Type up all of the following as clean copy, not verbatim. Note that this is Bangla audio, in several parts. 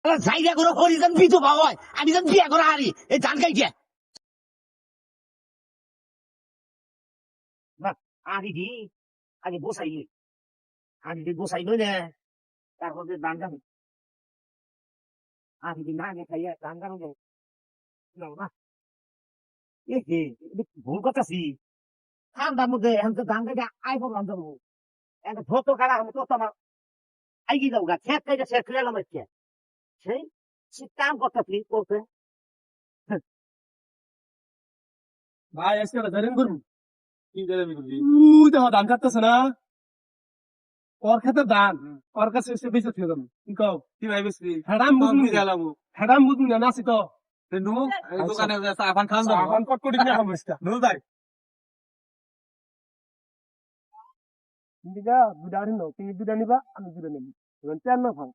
জায়গা করে হরিজন বিধবা হয়, আমি যেন বিয়ে করা হারি এই ধান খাইছে আগে দি আগে বসাই আগে দি বসাই নই না তারপর ধান খাবো আগে দি না খাইয়া ধান খাবো না এ হে ভুল করতেছি ঠান্ডার মধ্যে এখন তো ধান খাইতে আই পড়লাম যাবো একটা ভোট কারা আমি তো আমার আই গিয়ে যাবো গা ছেদ খাইতে ছেদ খেলে এলাম হচ্ছে সেই কাম করতেছি করতে ভাই আজকে ধরেন করবো কি ধরেন করবি দেখো ধান কাটতেছে না ওর ক্ষেত্রে ধান ওর কাছে এসে বেঁচে থেকে যাবো কি কও কি ভাই বেশি হেডাম বুঝুন গেলাম হেডাম বুঝুন না নাসি তো নু দোকানে সাফান খান সাফান কট করে নিয়ে সমস্যা নু ভাই দিগা বুদারি নো তুমি বুদা নিবা আমি বুদা নেব এখন তেল না খাও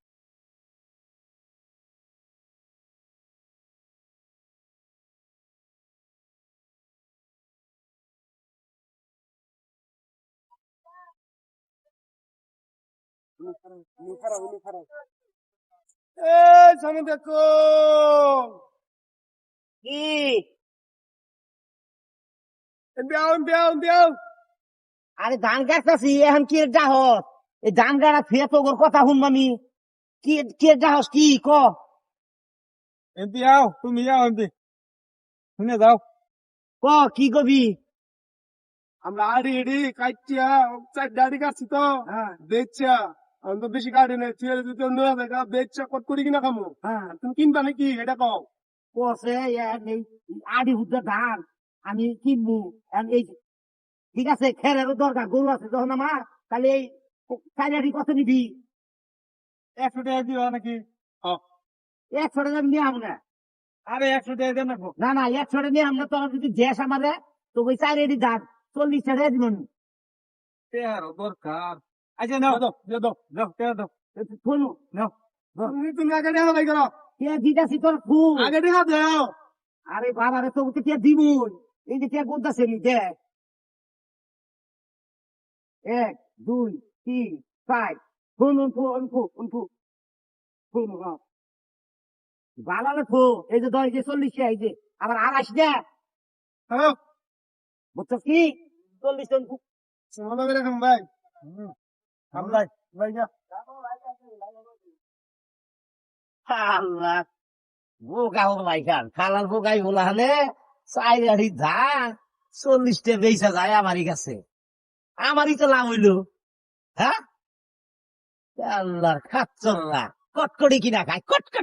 এ সামনে দেখো কি দেও আরে ধান কাটতেছি এখন কি ডাহস এই ধান গাড়া ফিরে তো ওর কথা শুনবো আমি কি কি ডাহস কি ক এমপি আও তুমি আও এমপি শুনে যাও ক কি কবি আমরা আড়ি এডি কাটিয়া চার দাড়ি কাটছি তো বেচা আমি তো বেশি কাটি নাই তুই যদি অন্য জায়গা বেচা কট করি কিনা খামো হ্যাঁ তুমি কিনবা নাকি এটা কও কসে আডি হুদ্দা ধান আমি কিনবো এই ঠিক আছে খেরেরও দরকার গরু আছে যখন আমার তাহলে এই চারিয়াটি কত নিবি 100 টাকা দিবা নাকি 100 টাকা নিয়ে আম না আরে 100 টাকা দেন রাখো না 100 টাকা নিয়ে আমরা তোর যদি দেশ আমারে তো ওই চারিয়াটি ধান 40 টাকা দিব তেরো দরকার আচ্ছা নাও দাও দাও দাও তেরো দাও শুনু নাও তুমি আগে দেখা ভাই করো কে দিতাছি তোর ফুল আগে দেখা দাও আরে বাবা রে তোকে কে দিব এই যে কে বলতেছে নি দেখ 1 2 3 5 ফুল ভালো ফু এই যে 10 যে 40 এই যে আবার 28 দে হ্যালো বুঝছস কি 40 জন সামনে করে খাম ভাই আমলাই ভাই যা আল্লাহ বোকা হলাই খান খালার বোকাই হলা হানে চাইরাড়ি ধান 40 টা বেচা যায় আমারই কাছে আমারই তো লাভ হইলো হ্যাঁ আল্লাহর খাচ্চররা কটকড়ি কিনা খায় কটকট